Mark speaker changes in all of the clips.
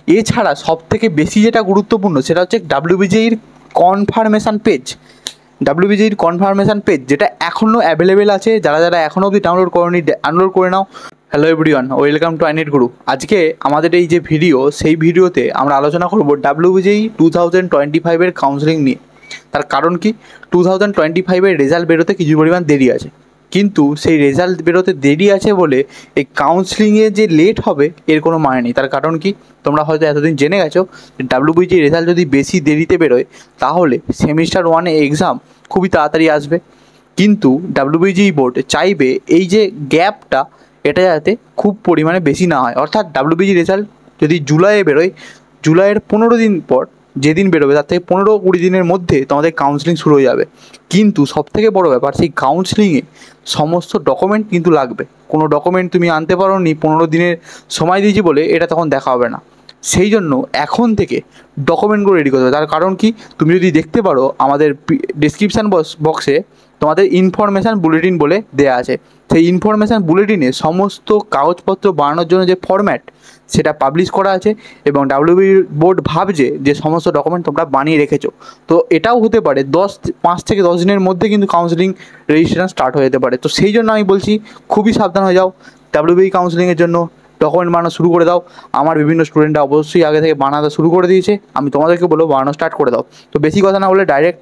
Speaker 1: এছাড়া সবথেকে বেশি যেটা গুরুত্বপূর্ণ সেটা হচ্ছে ডাব্লিউবিজেইর কনফার্মেশান পেজ। ডাব্লিউবিজেইর কনফার্মেশান পেজ যেটা এখনও অ্যাভেলেবেল আছে, যারা যারা এখনও অবধি ডাউনলোড করোনি ডাউনলোড করে নাও। হ্যালো এভরিওয়ান, ওয়েলকাম টু আইনেট গুরু। আজকে আমাদের এই যে ভিডিও, সেই ভিডিওতে আমরা আলোচনা করব ডাব্লিউবিজেই 2025-এর কাউন্সেলিং নিয়ে। তার কারণ কি, 2025-এর রেজাল্ট বেরোতে কিছু পরিমাণ দেরি আছে, কিন্তু সেই রেজাল্ট বেরোতে দেরি আছে বলে এই কাউন্সেলিংয়ে যে লেট হবে এর কোনো মানে নেই। তার কারণ কি, তোমরা হয়তো এতদিন জেনে গেছো ডাব্লিউবিজি রেজাল্ট যদি বেশি দেরিতে বেরোয় তাহলে সেমিস্টার 1-এ এক্সাম খুবই তাড়াতাড়ি আসবে, কিন্তু ডাব্লিউবিজি বোর্ড চাইবে এই যে গ্যাপটা এটা যাতে খুব পরিমাণে বেশি না হয়। অর্থাৎ ডাব্লিউবিজি রেজাল্ট যদি জুলাইয়ে বেরোয়, জুলাইয়ের 15 দিন পর যেদিন বেরোবে তার থেকে 15-20 দিনের মধ্যে তোমাদের কাউন্সেলিং শুরু হয়ে যাবে। কিন্তু সবথেকে বড় ব্যাপার, সেই কাউন্সেলিংয়ে সমস্ত ডকুমেন্ট কিন্তু লাগবে। কোনো ডকুমেন্ট তুমি আনতে পারো নি, 15 দিনের সময় দিয়েছি বলে এটা তখন দেখা হবে না। সেই জন্য এখন থেকে ডকুমেন্টগুলো রেডি করতে হবে। তার কারণ কি, তুমি যদি দেখতে পারো আমাদের ডিসক্রিপশান বক্সে তোমাদের ইনফরমেশান বুলেটিন বলে দেয়া আছে। সেই ইনফরমেশান বুলেটিনে সমস্ত কাগজপত্র বানানোর জন্য যে ফরম্যাট সেটা পাবলিশ করা আছে, এবং ডাব্লিউবি বোর্ড ভাবছে যে সমস্ত ডকুমেন্ট তোমরা বানিয়ে রেখেছো। তো এটাও হতে পারে 5 থেকে 10 দিনের মধ্যে কিন্তু কাউন্সেলিং রেজিস্ট্রেশন স্টার্ট হয়ে যেতে পারে। তো সেই জন্য আমি বলছি খুবই সাবধান হয়ে যাও, ডাব্লিউবি কাউন্সেলিংয়ের জন্য ডকুমেন্ট বানানো শুরু করে দাও। আমার বিভিন্ন স্টুডেন্টরা অবশ্যই আগে থেকে বানাতে শুরু করে দিয়েছে, আমি তোমাদেরকে বলবো বানানো স্টার্ট করে দাও। তো বেশি কথা না বলে ডাইরেক্ট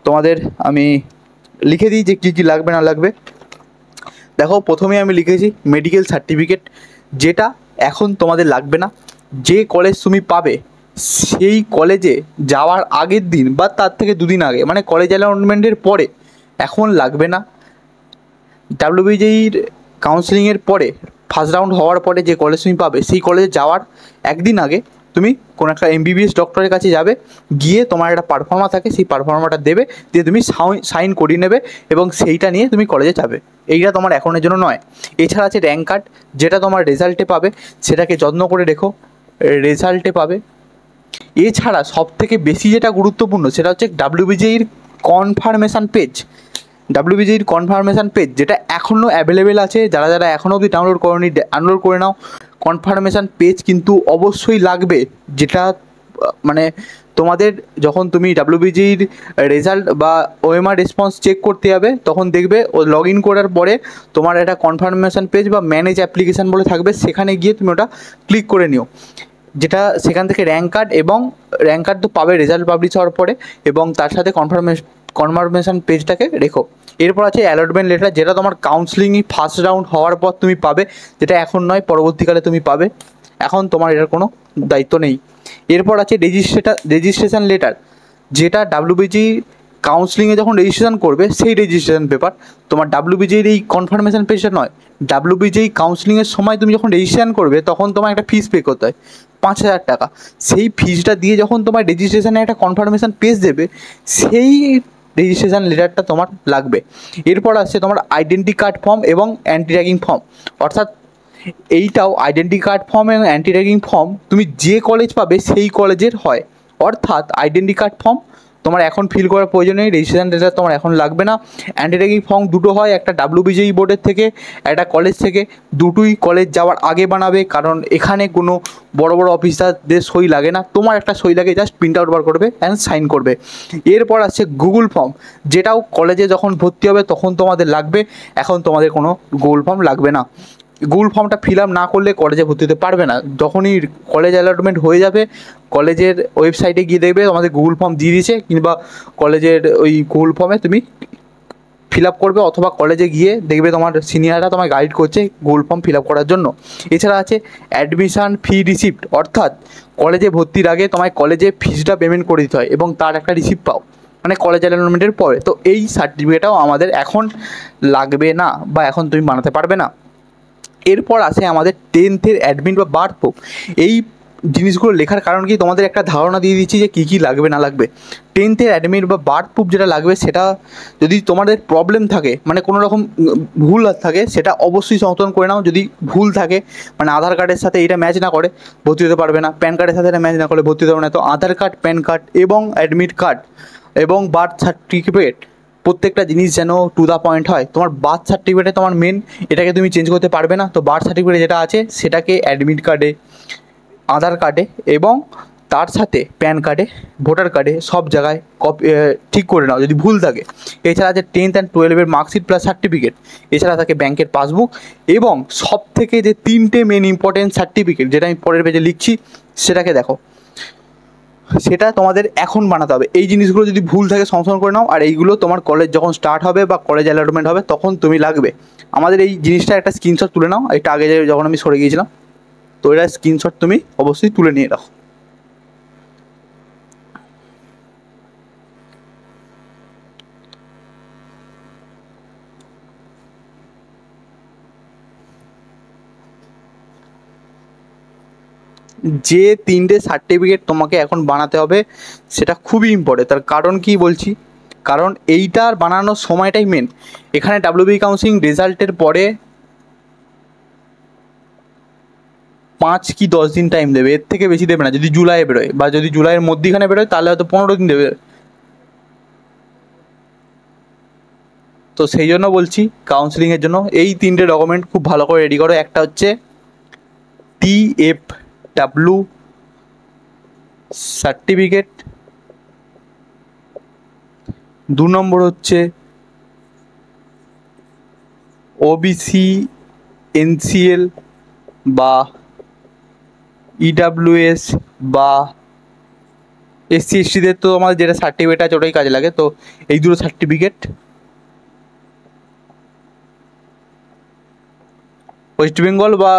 Speaker 1: তোমাদের আমি লিখে দিই যে কী কী লাগবে না লাগবে। দেখো, প্রথমে আমি লিখেছি মেডিকেল সার্টিফিকেট, যেটা এখন তোমাদের লাগবে না। যে কলেজ তুমি পাবে সেই কলেজে যাওয়ার আগের দিন বা তার থেকে 2 দিন আগে, মানে কলেজ অ্যালটমেন্টের পরে এখন লাগবে না। ডাব্লিউবিজেইর কাউন্সেলিংয়ের পরে ফার্স্ট রাউন্ড হওয়ার পরে যে কলেজ তুমি পাবে সেই কলেজে যাওয়ার একদিন আগে তুমি কোনো একটা এমবিবিএস ডক্টরের কাছে যাবে, গিয়ে তোমার একটা পারফর্মা থাকে, সেই পারফর্মাটা দেবে, দিয়ে তুমি সাইন করিয়ে নেবে এবং সেইটা নিয়ে তুমি কলেজে যাবে। এইটা তোমার এখনের জন্য নয়। এছাড়া আছে র্যাঙ্ক কার্ড, যেটা তোমার রেজাল্টে পাবে, সেটাকে যত্ন করে রেখো, রেজাল্টে পাবে। এছাড়া সবথেকে বেশি যেটা গুরুত্বপূর্ণ সেটা হচ্ছে ডাব্লিউবিজেইর কনফার্মেশান পেজ। ডাব্লিউবিজেইর কনফার্মেশান পেজ যেটা এখনও অ্যাভেলেবেল আছে, যারা যারা এখনও অবধি ডাউনলোড করোনি ডাউনলোড করে নাও। কনফার্মেশান পেজ কিন্তু অবশ্যই লাগবে, যেটা মানে তোমাদের যখন তুমি ডাব্লিউবিজির রেজাল্ট বা ওএমআর রেসপন্স চেক করতে যাবে তখন দেখবে ও লগ ইন করার পরে তোমার একটা কনফার্মেশান পেজ বা ম্যানেজ অ্যাপ্লিকেশান বলে থাকবে, সেখানে গিয়ে তুমি ওটা ক্লিক করে নিও। যেটা সেখান থেকে র্যাঙ্ক কার্ড তো পাবে রেজাল্ট পাবলিশ হওয়ার পরে, এবং তার সাথে কনফার্মেশান পেজটাকে রেখো। এরপর আছে অ্যালটমেন্ট লেটার, যেটা তোমার কাউন্সেলিংই ফার্স্ট রাউন্ড হওয়ার পর তুমি পাবে, যেটা এখন নয়, পরবর্তীকালে তুমি পাবে, এখন তোমার এটার কোনো দায়িত্ব নেই। এরপর আছে রেজিস্ট্রেশন লেটার, যেটা ডাব্লিউবিজি কাউন্সেলিংয়ে যখন রেজিস্ট্রেশন করবে সেই রেজিস্ট্রেশন পেপার। তোমার ডাব্লিউবিজির এই কনফার্মেশান পেজটা নয়, ডাব্লিউবিজি কাউন্সেলিংয়ের সময় তুমি যখন রেজিস্ট্রেশন করবে তখন তোমার একটা ফিস পে করতে হয় 5,000 টাকা। সেই ফিসটা দিয়ে যখন তোমার রেজিস্ট্রেশনে একটা কনফার্মেশান পেজ দেবে, সেই রেজিস্ট্রেশন লেটারটা তোমার লাগবে। এরপর আসছে তোমার আইডেন্টি কার্ড ফর্ম এবং অ্যান্টি র্যাগিং ফর্ম। অর্থাৎ এইটাও আইডেন্টি কার্ড ফর্ম এবং অ্যান্টি র্যাগিং ফর্ম তুমি যে কলেজ পাবে সেই কলেজের হয়। অর্থাৎ আইডেন্টি কার্ড ফর্ম তোমার এখন ফিল করার প্রয়োজন নেই, রেজিস্ট্রেশন লেটার তোমার এখন লাগবে না। অ্যান্টি র্যাগিং ফর্ম দুটো হয়, একটা ডাব্লিউবিজেই বোর্ডের থেকে, একটা কলেজ থেকে। দুটোই কলেজ যাওয়ার আগে বানাবে, কারণ এখানে কোনো বড় বড় অফিসারদের সই লাগে না, তোমার একটা সই লাগে, জাস্ট প্রিন্ট আউট বার করবে অ্যান্ড সাইন করবে। এরপর আসছে গুগল ফর্ম, যেটাও কলেজে যখন ভর্তি হবে তখন তোমাদের লাগবে, এখন তোমাদের কোনো গুগল ফর্ম লাগবে না। গুগল ফর্মটা ফিল আপ না করলে কলেজে ভর্তি হতে পারবে না। যখনই কলেজ অ্যালটমেন্ট হয়ে যাবে, কলেজের ওয়েবসাইটে গিয়ে দেখবে তোমাদের গুগল ফর্ম দিয়ে দিয়েছে, কিংবা কলেজের ওই গুগল ফর্মে তুমি ফিল আপ করবে, অথবা কলেজে গিয়ে দেখবে তোমার সিনিয়ররা তোমায় গাইড করছে গুগল ফর্ম ফিল আপ করার জন্য। এছাড়া আছে অ্যাডমিশান ফি রিসিপ্ট, অর্থাৎ কলেজে ভর্তির আগে তোমায় কলেজে ফিসটা পেমেন্ট করে দিতে হয় এবং তার একটা রিসিপ্ট পাও, মানে কলেজ অ্যালটমেন্টের পরে। তো এই সার্টিফিকেটটাও আমাদের এখন লাগবে না, বা এখন তুমি বানাতে পারবে না। এরপর আসে আমাদের 10th-এর অ্যাডমিট বা বার্থ প্রুফ। এই জিনিসগুলো লেখার কারণ কি, তোমাদের একটা ধারণা দিয়ে দিচ্ছি যে কী কী লাগবে না লাগবে। 10th-এর অ্যাডমিট বা বার্থ প্রুফ যেটা লাগবে, সেটা যদি তোমাদের প্রবলেম থাকে, মানে কোনো রকম ভুল থাকে, সেটা অবশ্যই সংশোধন করে নাও। যদি ভুল থাকে, মানে আধার কার্ডের সাথে এটা ম্যাচ না করে ভর্তি হতে পারবে না, প্যান কার্ডের সাথে এটা ম্যাচ না করে ভর্তি হতে পারবে না। তো আধার কার্ড, প্যান কার্ড এবং অ্যাডমিট কার্ড এবং বার্থ সার্টিফিকেট, প্রত্যেকটা জিনিস যেন টু দ্য পয়েন্ট হয়। তোমার বার্থ সার্টিফিকেটে তোমার মেন, এটাকে তুমি চেঞ্জ করতে পারবে না। তো বার্থ সার্টিফিকেটে যেটা আছে সেটাকে অ্যাডমিট কার্ডে আধার কার্ডে এবং তার সাথে প্যান কার্ডে, ভোটার কার্ডে সব জায়গায় কপি ঠিক করে নাও যদি ভুল থাকে। এছাড়া আছে 10th and 12-এর মার্কশিট প্লাস সার্টিফিকেট, এছাড়া থাকে ব্যাংকের পাসবুক, এবং সব থেকে যে 3টে মেন ইম্পর্টেন্ট সার্টিফিকেট যেটা আমি পরের পেজে লিখছি সেটাকে দেখো, সেটা তোমাদের এখন বানাতে হবে। এই জিনিসগুলো যদি ভুল থাকে সংশোধন করে নাও, আর এইগুলো তোমার কলেজ যখন স্টার্ট হবে বা কলেজ অ্যালটমেন্ট হবে তখন তুমি লাগবে। আমাদের এই জিনিসটা একটা স্ক্রিনশট তুলে নাও, এটা আগে যখন আমি সরে গিয়েছিলাম, তো এটা স্ক্রিনশট তুমি অবশ্যই তুলে নিয়ে রাখো। যে 3টে সার্টিফিকেট তোমাকে এখন বানাতে হবে সেটা খুবই ইম্পর্টেন্ট। তার কারণ কি বলছি, কারণ এইটার বানানোর সময়টাই মেন। এখানে ডাব্লিউবি কাউন্সিলিং রেজাল্টের পরে 5 কি 10 দিন টাইম দেবে, এর থেকে বেশি দেবে না। যদি জুলাইয়ে বেরোয় বা যদি জুলাইয়ের মধ্যিখানে বেরোয় তাহলে হয়তো 15 দিন দেবে। তো সেই জন্য বলছি কাউন্সিলিংয়ের জন্য এই 3টে ডকুমেন্ট খুব ভালো করে রেডি করো। একটা হচ্ছে TFW সার্টিফিকেট, 2 নম্বর হচ্ছে OBC NCL বা EWS বা SC STদের তো আমাদের যেটা সার্টিফিকেট আছে ওটাই কাজে লাগে। তো এই দুটো সার্টিফিকেট। ওয়েস্ট বেঙ্গল বা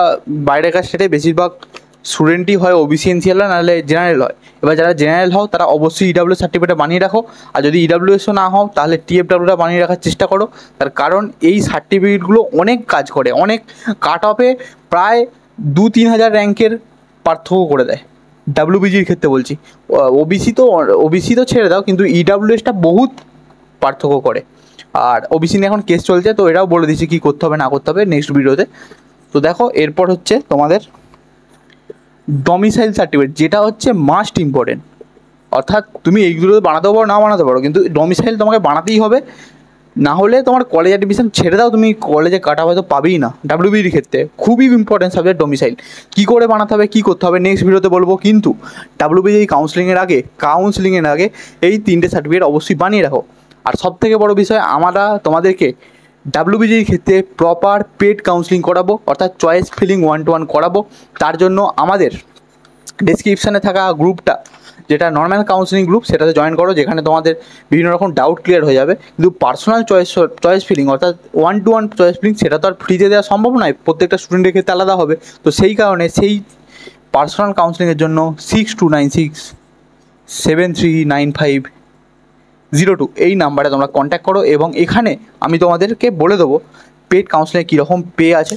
Speaker 1: বাইরেকার স্টেটে বেশিরভাগ স্টুডেন্টই হয় OBC NCL হয়, নাহলে জেনারেল হয়। এবার যারা জেনারেল হও তারা অবশ্যই EWS সার্টিফিকেটটা বানিয়ে রাখো, আর যদি EWSও না হও তাহলে TFWটা বানিয়ে রাখার চেষ্টা করো। তার কারণ এই সার্টিফিকেটগুলো অনেক কাজ করে, অনেক কাট অফে প্রায় 2-3 হাজার র্যাঙ্কের পার্থক্য করে দেয়। ডাব্লিউবিজির ক্ষেত্রে বলছি, ওবিসি তো ছেড়ে দাও, কিন্তু EWSটা বহুত পার্থক্য করে। আর OBC নিয়ে এখন কেস চলছে, তো এটাও বলে দিচ্ছি কী করতে হবে না করতে হবে নেক্সট ভিডিওতে। তো দেখো এরপর হচ্ছে তোমাদের ডমিসাইল সার্টিফিকেট, যেটা হচ্ছে মাস্ট ইম্পর্টেন্ট। অর্থাৎ তুমি এইগুলো বানাতেও পারো না বানাতে পারো, কিন্তু ডমিসাইল তোমাকে বানাতেই হবে, না হলে তোমার কলেজ অ্যাডমিশন ছেড়ে দাও, তুমি কলেজে কাটা হয়তো পাবেই না। ডাব্লিউবির ক্ষেত্রে খুবই ইম্পর্টেন্ট সাবজেক্ট ডমিসাইল। কী করে বানাতে হবে কী করতে হবে নেক্সট ভিডিওতে বলবো, কিন্তু ডাব্লিউবি কাউন্সিলিংয়ের আগে এই 3টে সার্টিফিকেট অবশ্যই বানিয়ে রাখো। আর সব থেকে বড়ো বিষয়, আমরা তোমাদেরকে ডাব্লিউবিজির ক্ষেত্রে প্রপার পেড কাউন্সিলিং করাবো, অর্থাৎ চয়েস ফিলিং 1-to-1 করাবো। তার জন্য আমাদের ডেসক্রিপশানে থাকা গ্রুপটা, যেটা নর্মাল কাউন্সিলিং গ্রুপ, সেটাতে জয়েন করো, যেখানে তোমাদের বিভিন্ন রকম ডাউট ক্লিয়ার হয়ে যাবে। কিন্তু পার্সোনাল চয়েস ফিলিং অর্থাৎ 1-to-1 চয়েস ফিলিং সেটা তো আর ফ্রিতে দেওয়া সম্ভব নয়, প্রত্যেকটা স্টুডেন্টের ক্ষেত্রে আলাদা হবে। তো সেই কারণে সেই পার্সোনাল কাউন্সিলিংয়ের জন্য 6296739502 এই নাম্বারে তোমরা কন্ট্যাক্ট করো, এবং এখানে আমি তোমাদেরকে বলে দেবো পেড কাউন্সিলিংয়ে কীরকম পে আছে,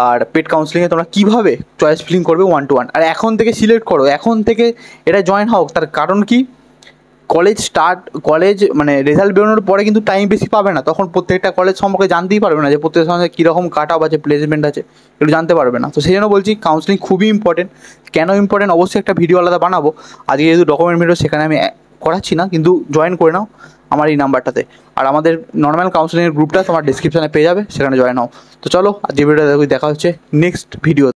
Speaker 1: আর পেড কাউন্সিলিংয়ে তোমরা কীভাবে চয়েস ফিলিং করবে 1-to-1। আর এখন থেকে সিলেক্ট করো, এখন থেকে এটা জয়েন হও। তার কারণ কি, কলেজ মানে রেজাল্ট বেরোনোর পরে কিন্তু টাইম বেশি পাবে না, তখন প্রত্যেকটা কলেজ সম্পর্কে জানতেই পারবে না, যে প্রত্যেকের সঙ্গে কীরকম কাট অফ আছে, প্লেসমেন্ট আছে, এগুলো জানতে পারবে না। তো সেই জন্য বলছি কাউন্সিলিং খুবই ইম্পর্টেন্ট। কেন ইম্পর্টেন্ট অবশ্যই একটা ভিডিও আলাদা বানাবো। আজকে যেহেতু ডকুমেন্ট ভিডিও সেখানে আমি করাচ্ছি না, কিন্তু জয়েন করে নাও আমার এই নাম্বারটাতে। আর আমাদের নর্মাল কাউন্সিলিংয়ের গ্রুপটা তোমার ডিসক্রিপশানে পেয়ে যাবে, সেখানে জয়েন হও। তো চলো আজকে ভিডিওটা দেখা হচ্ছে নেক্সট ভিডিও।